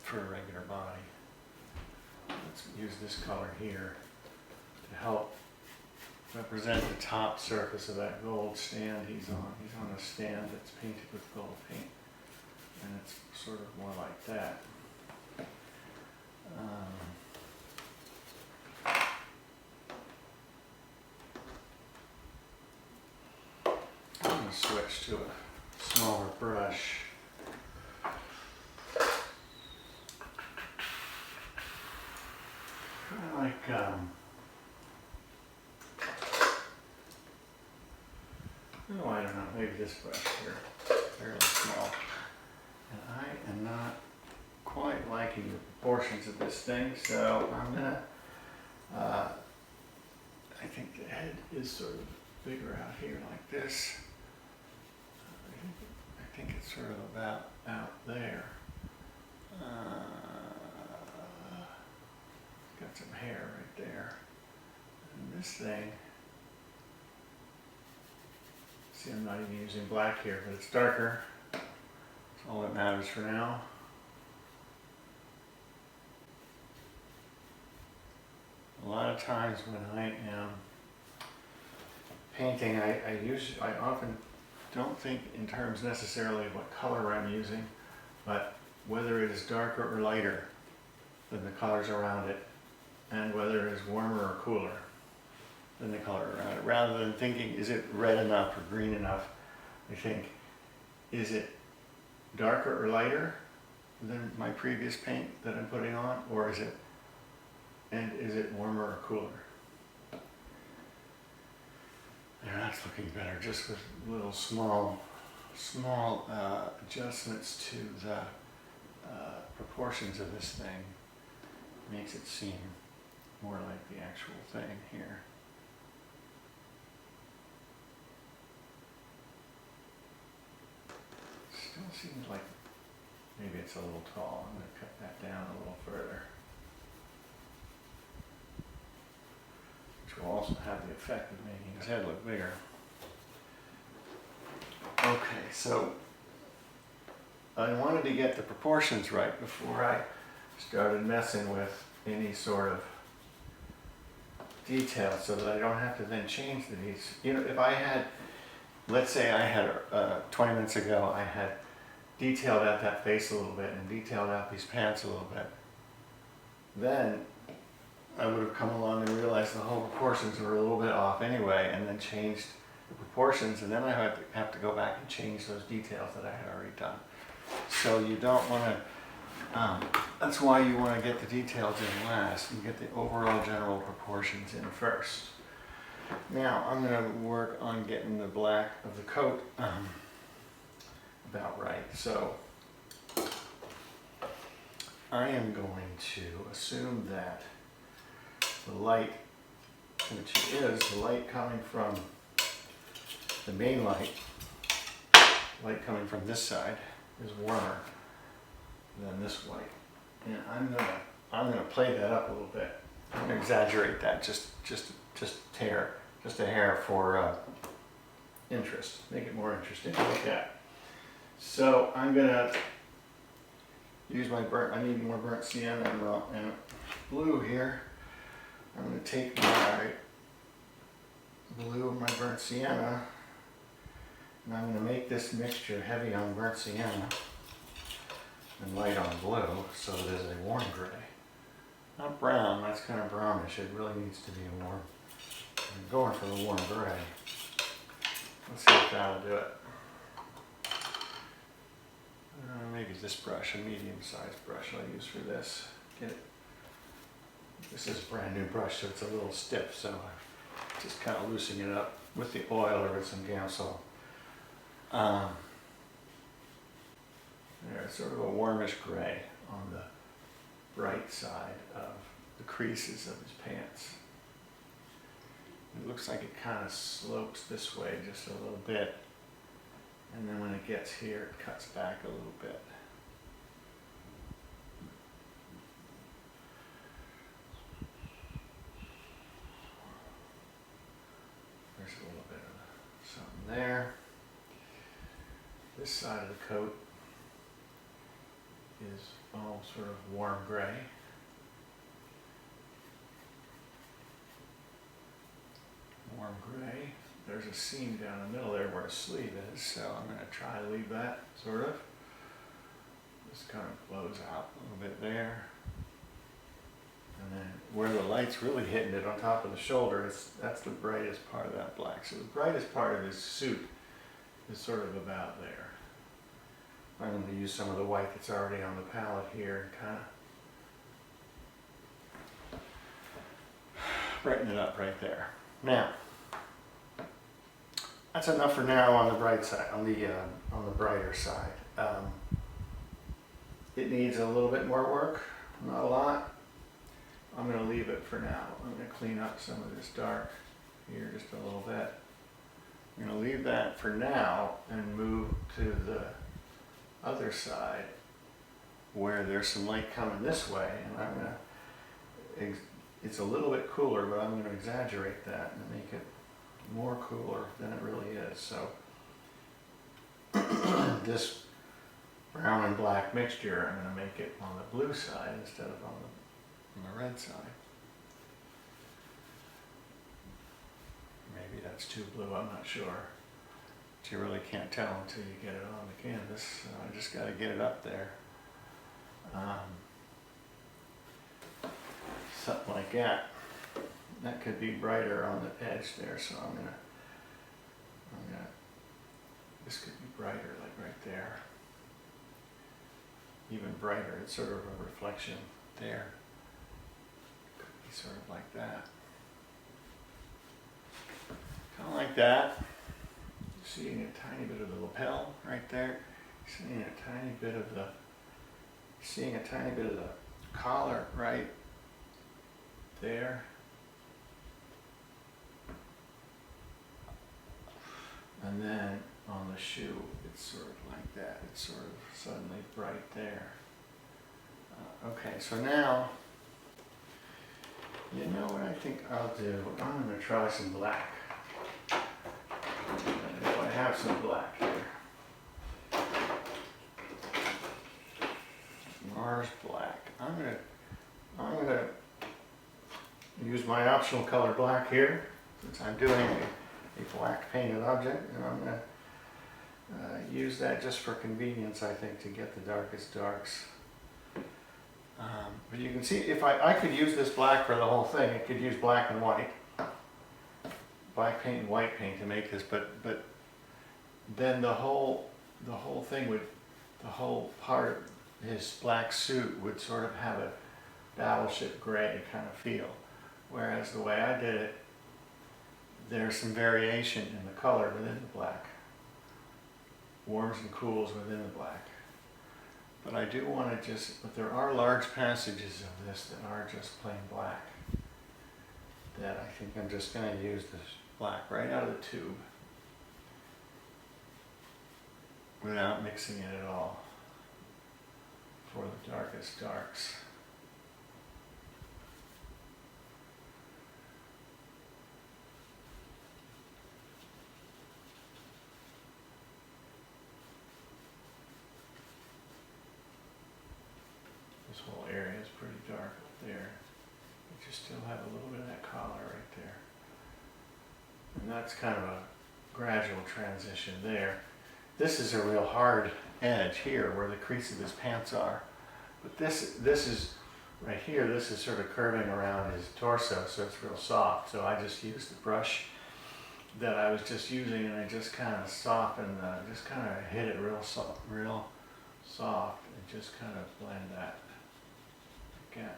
for a regular body. Let's use this color here to help represent the top surface of that gold stand he's on. He's on a stand that's painted with gold paint, and it's sort of more like that. I'm going to switch to a smaller brush. Kind of like oh, I don't know, maybe this brush here, fairly small. And I am not quite liking the proportions of this thing, so I'm gonna, I think the head is sort of bigger out here like this. I think it's sort of about out there. Got some hair right there. And this thing, see, I'm not even using black here, but it's darker. That's all that matters for now. A lot of times when I am painting, I often don't think in terms necessarily of what color I'm using, but whether it is darker or lighter than the colors around it, and whether it is warmer or cooler than the color around it. Rather than thinking, is it red enough or green enough, I think, is it darker or lighter than my previous paint that I'm putting on, or is it warmer or cooler? There, that's looking better, just with little small adjustments to the proportions of this thing. Makes it seem more like the actual thing here. Still seems like maybe it's a little tall. I'm going to cut that down a little further. Which will also have the effect of making his head look bigger. Okay, so I wanted to get the proportions right before I started messing with any sort of detail, so that I don't have to then change the details. You know, if I had, let's say I had 20 minutes ago, I had detailed out that face a little bit and detailed out these pants a little bit, then I would have come along and realized the whole proportions were a little bit off anyway, and then changed the proportions, and then I have to go back and change those details that I had already done. So you don't want to, that's why you want to get the details in last and get the overall general proportions in first. Now I'm going to work on getting the black of the coat about right. So I am going to assume that the light, which is the light coming from the main light coming from this side, is warmer than this white. And I'm gonna play that up a little bit. I'm gonna exaggerate that just a hair for interest, make it more interesting to look at. So I'm gonna use my I need more burnt sienna and blue here. I'm going to take my blue, my burnt sienna, and I'm going to make this mixture heavy on burnt sienna and light on blue, so it is a warm gray. Not brown, that's kind of brownish. It really needs to be a warm. I'm going for the warm gray. Let's see if that'll do it. Maybe this brush, a medium-sized brush I'll use for this. Get it. This is a brand new brush, so it's a little stiff, so I'm just kind of loosening it up with the oil or with some Gamsol. There's sort of a warmish gray on the bright side of the creases of his pants. It looks like it kind of slopes this way just a little bit, and then when it gets here, it cuts back a little bit. There's a little bit of something there. This side of the coat is all sort of warm gray. Warm gray. There's a seam down the middle there where a sleeve is, so I'm going to try to leave that sort of. Just kind of blows out a little bit there. And then where the light's really hitting it on top of the shoulder, that's the brightest part of that black. So the brightest part of his suit is sort of about there. I'm going to use some of the white that's already on the palette here and kind of brighten it up right there. Now, that's enough for now on the bright side, on the brighter side. It needs a little bit more work, not a lot. I'm going to leave it for now. I'm going to clean up some of this dark here just a little bit. I'm going to leave that for now and move to the other side where there's some light coming this way, and I'm going to, it's a little bit cooler, but I'm going to exaggerate that and make it more cooler than it really is. So this brown and black mixture, I'm going to make it on the blue side instead of on the red side. Maybe that's too blue, I'm not sure. But you really can't tell until you get it on the canvas. So I just got to get it up there. Something like that. That could be brighter on the edge there, so I'm gonna, this could be brighter, like right there. Even brighter, it's sort of a reflection there. Could be sort of like that. Kind of like that. Seeing a tiny bit of the lapel right there. Seeing a tiny bit of the collar right there. And then on the shoe, it's sort of like that. It's sort of suddenly bright there. Okay, so now, you know what I think I'll do? I'm going to try some black. And if I have some black here. Mars black. I'm gonna use my optional color black here, since I'm doing a black painted object, and I'm going to use that just for convenience, I think, to get the darkest darks. But you can see, if I could use this black for the whole thing, I could use black and white, black paint and white paint to make this, but then the whole thing would, the whole part of his black suit would sort of have a battleship gray kind of feel, whereas the way I did it, there's some variation in the color within the black. Warms and cools within the black. But I do want to but there are large passages of this that are just plain black, that I think I'm just going to use this black right out of the tube without mixing it at all for the darkest darks. This whole area is pretty dark up there, but you still have a little bit of that collar right there. And that's kind of a gradual transition there. This is a real hard edge here where the crease of his pants are. But this is, right here, this is sort of curving around his torso, so it's real soft. So I just used the brush that I was just using, and I just kind of softened, just kind of hit it real soft, and just kind of blend that again.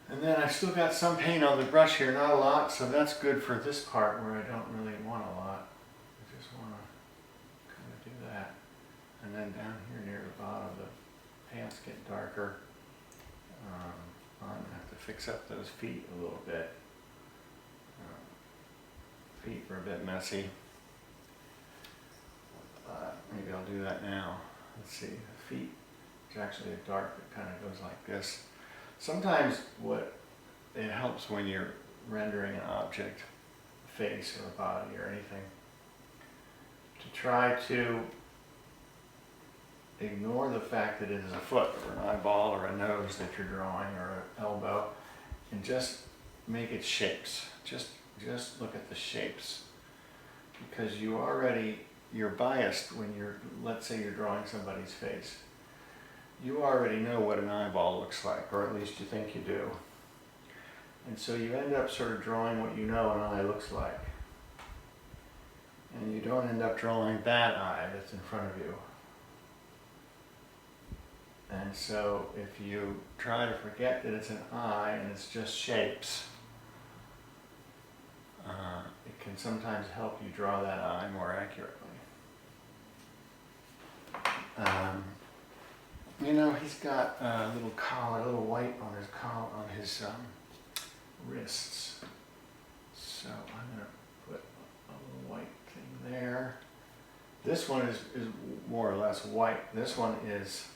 And then I've still got some paint on the brush here, not a lot, so that's good for this part where I don't really want a lot. I just want to kind of do that. And then down here near the bottom, the pants get darker. I'm going to have to fix up those feet a little bit. Feet were a bit messy. Maybe I'll do that now. Let's see, the feet is actually a dark that kind of goes like this. Sometimes it helps when you're rendering an object, a face or a body or anything, to try to ignore the fact that it is a foot or an eyeball or a nose that you're drawing or an elbow, and just make it shapes. Just look at the shapes, because you're biased when let's say you're drawing somebody's face. You already know what an eyeball looks like, or at least you think you do. And so you end up sort of drawing what you know an eye looks like. And you don't end up drawing that eye that's in front of you. And so if you try to forget that it's an eye and it's just shapes, it can sometimes help you draw that eye more accurately. You know, he's got a little collar, a little white on his collar, on his wrists. So I'm going to put a little white thing there. This one is more or less white. This one is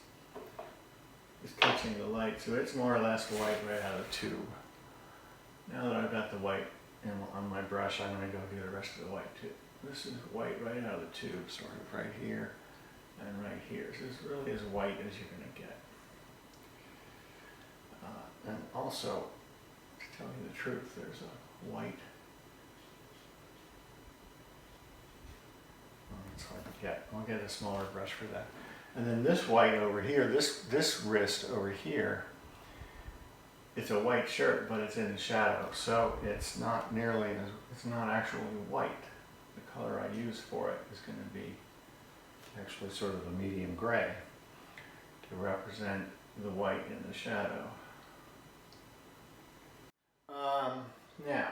catching the light, so it's more or less white right out of the tube. Now that I've got the white on my brush, I'm going to go do the rest of the white too. This is white right out of the tube, sort of right here and right here. So it's really as white as you're going to get. And also, to tell you the truth, there's a white. Oh, it's hard to get. I'll get a smaller brush for that. And then this white over here, this wrist over here, it's a white shirt, but it's in the shadow, so it's not it's not actually white. The color I use for it is going to be actually sort of a medium gray to represent the white in the shadow. Now,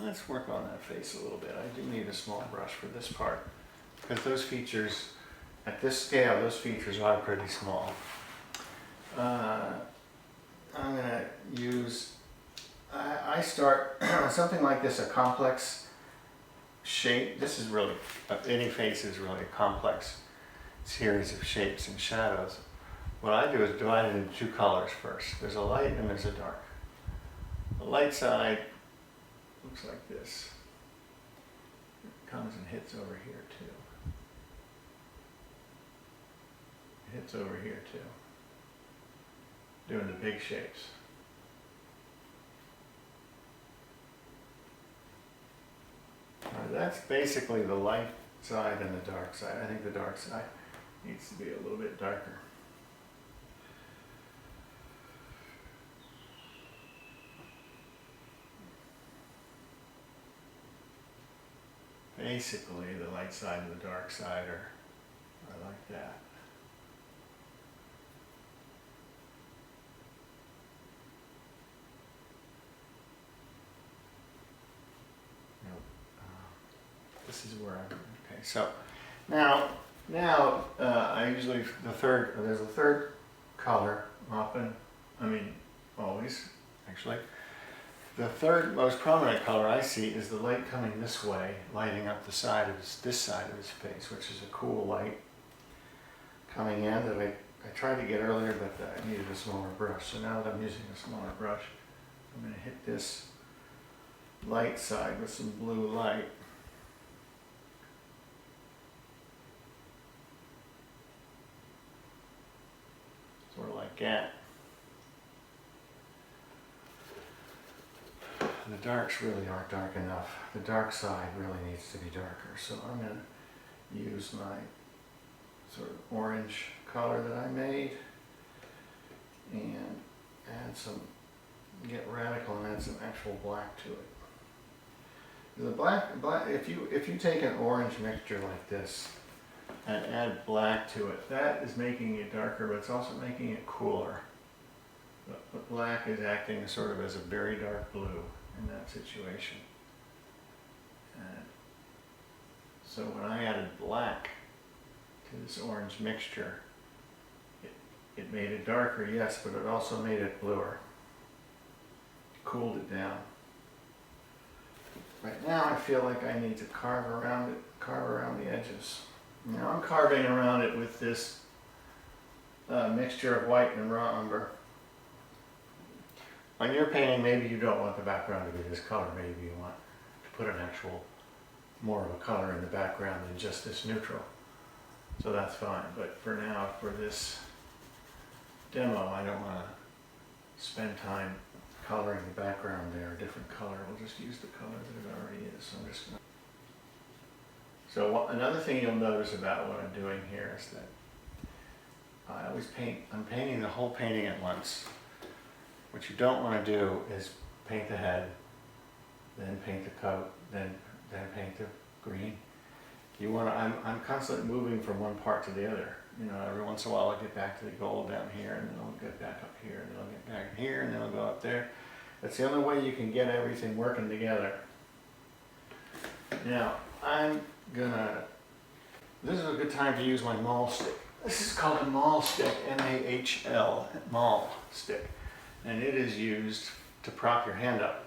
let's work on that face a little bit. I do need a small brush for this part, because those features, at this scale, those features are pretty small. I'm going to use, I start something like this, a complex shape. This is really, any face is really a complex series of shapes and shadows. What I do is divide it into two colors first. There's a light and there's a dark. The light side looks like this. It comes and hits over here too. It hits over here too. Doing the big shapes. That's basically the light side and the dark side. I think the dark side needs to be a little bit darker. Basically, the light side and the dark side are like that. This is where I'm, okay, so now I usually, there's a third color often, always, actually. The third most prominent color I see is the light coming this way, lighting up the side of this side of his face, which is a cool light coming in that I tried to get earlier, but I needed a smaller brush. So now that I'm using a smaller brush, I'm going to hit this light side with some blue light. Sort of like that. The darks really aren't dark enough. The dark side really needs to be darker. So I'm going to use my sort of orange color that I made and get radical and add some actual black to it. The black, if you take an orange mixture like this and add black to it, that is making it darker, but it's also making it cooler. But black is acting sort of as a very dark blue in that situation. And so when I added black to this orange mixture, it made it darker, yes, but it also made it bluer. Cooled it down. Right now I feel like I need to carve around the edges. Now I'm carving around it with this mixture of white and raw umber. On your painting, maybe you don't want the background to be this color. Maybe you want to put an actual, more of a color in the background than just this neutral. So that's fine, but for now, for this demo, I don't want to spend time coloring the background there a different color. We'll just use the color that it already is. So I'm just gonna... So another thing you'll notice about what I'm doing here is that I always I'm painting the whole painting at once. What you don't want to do is paint the head, then paint the coat, then paint the green. You want to, I'm constantly moving from one part to the other. You know, every once in a while I'll get back to the gold down here, and then I'll get back up here, and then I'll get back here, and then I'll go up there. That's the only way you can get everything working together. Now, this is a good time to use my mahl stick. This is called a mahl stick, M-A-H-L, mahl stick. And it is used to prop your hand up.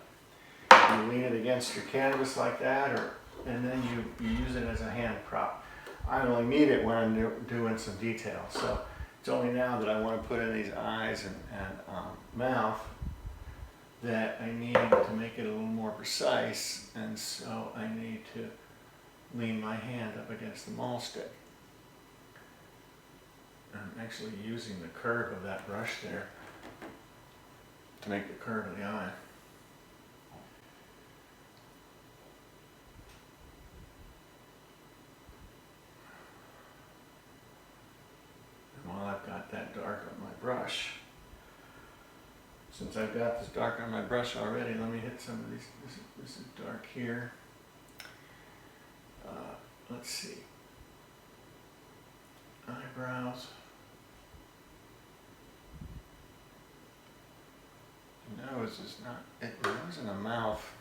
You lean it against your canvas like that, and then you use it as a hand prop. I only need it when I'm doing some detail. So it's only now that I want to put in these eyes and mouth that I need to make it a little more precise, and so I need to lean my hand up against the mahl stick. I'm actually using the curve of that brush there to make the curve of the eye. And while I've got that dark on my brush, since I've got this dark on my brush already, let me hit some of these. This is dark here. Let's see. Eyebrows. Nose is not, nose and the mouth.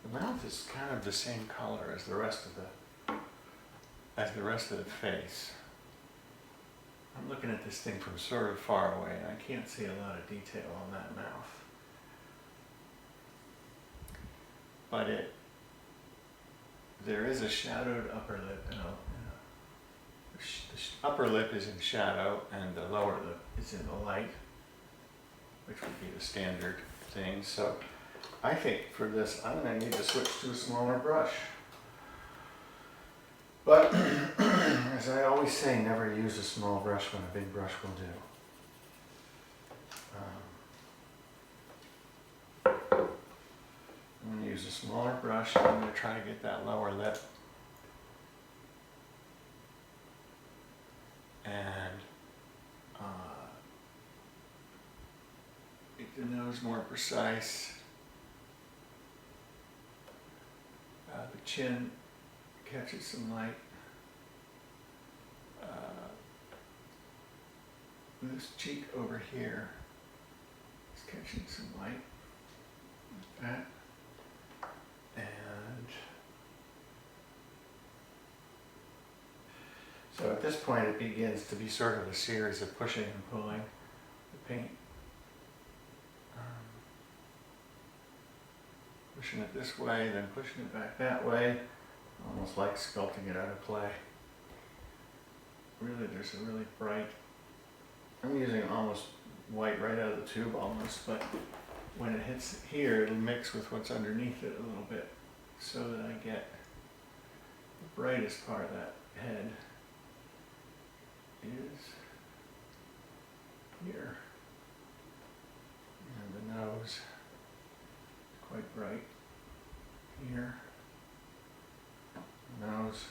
The mouth is kind of the same color as the rest of the face. I'm looking at this thing from sort of far away, and I can't see a lot of detail on that mouth. But there is a shadowed upper lip. The upper lip is in shadow, and the lower lip is in the light, which would be the standard thing. So I think for this, I'm going to need to switch to a smaller brush. But as I always say, never use a small brush when a big brush will do. I'm going to use a smaller brush. I'm going to try to get that lower lip. And make the nose more precise. The chin catches some light. This cheek over here is catching some light. Like that. And so at this point it begins to be sort of a series of pushing and pulling the paint. Pushing it this way, then pushing it back that way, almost like sculpting it out of clay. Really, there's a really bright, I'm using almost white right out of the tube almost, but when it hits here, it'll mix with what's underneath it a little bit, so that I get the brightest part of that head is here. And the nose, quite bright here. Nose.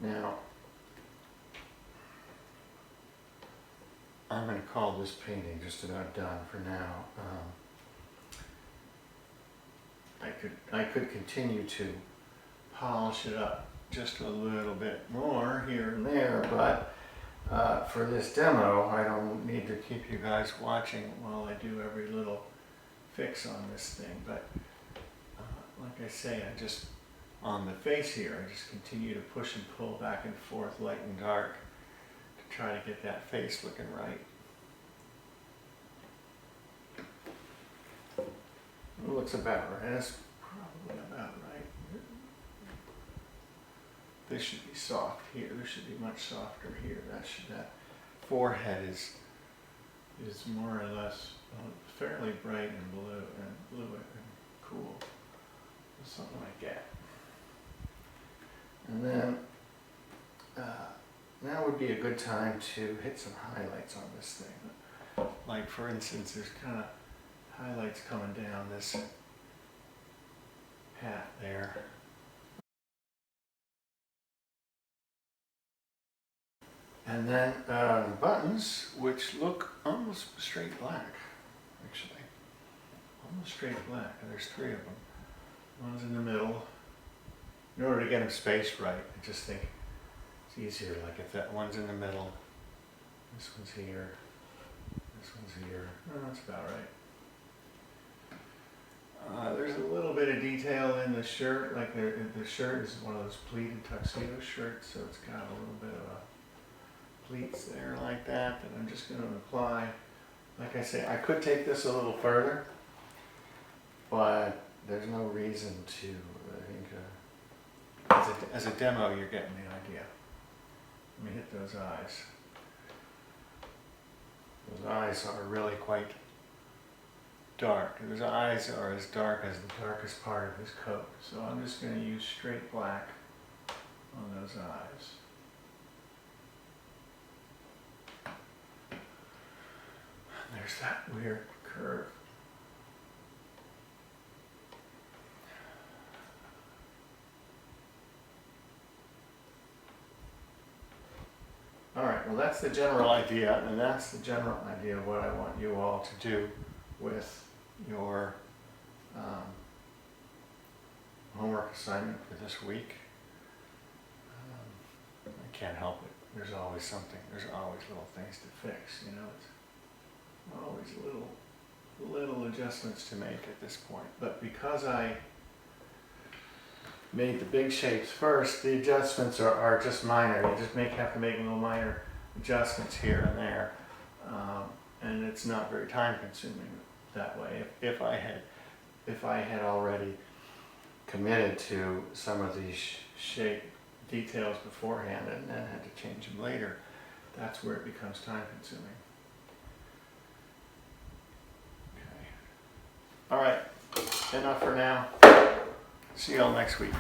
Now, I'm going to call this painting just about done for now. I could continue to polish it up just a little bit more here and there, but for this demo, I don't need to keep you guys watching while I do every little fix on this thing. But like I say, on the face here, I just continue to push and pull back and forth, light and dark, to try to get that face looking right. It looks about right. That's probably about right. This should be soft here. This should be much softer here. That forehead is more or less fairly bright and blue and cool. be a good time to hit some highlights on this thing. Like for instance, there's kind of highlights coming down this hat there. And then buttons, which look almost straight black, actually. Almost straight black, and there's 3 of them. One's in the middle. In order to get them spaced right, I just think it's easier, like if that one's in the middle, this one's here, this one's here. Oh, that's about right. There's a little bit of detail in the shirt, like the shirt is one of those pleated tuxedo shirts, so it's got a little bit of pleats there like that I'm just going to apply. Like I say, I could take this a little further, but there's no reason to. I think as a demo, you're getting the idea. Let me hit those eyes. Those eyes are really quite dark. Those eyes are as dark as the darkest part of his coat. So I'm just going to use straight black on those eyes. There's that weird curve. All right, well that's the general idea, and that's the general idea of what I want you all to do with your homework assignment for this week. I can't help it. There's always something. There's always little things to fix, you know. It's always little adjustments to make at this point. But because I made the big shapes first, the adjustments are just minor. You just have to make little minor adjustments here and there. And it's not very time consuming that way. If I had already committed to some of these shape details beforehand and then had to change them later, that's where it becomes time consuming. Okay. All right, enough for now. See you all next week.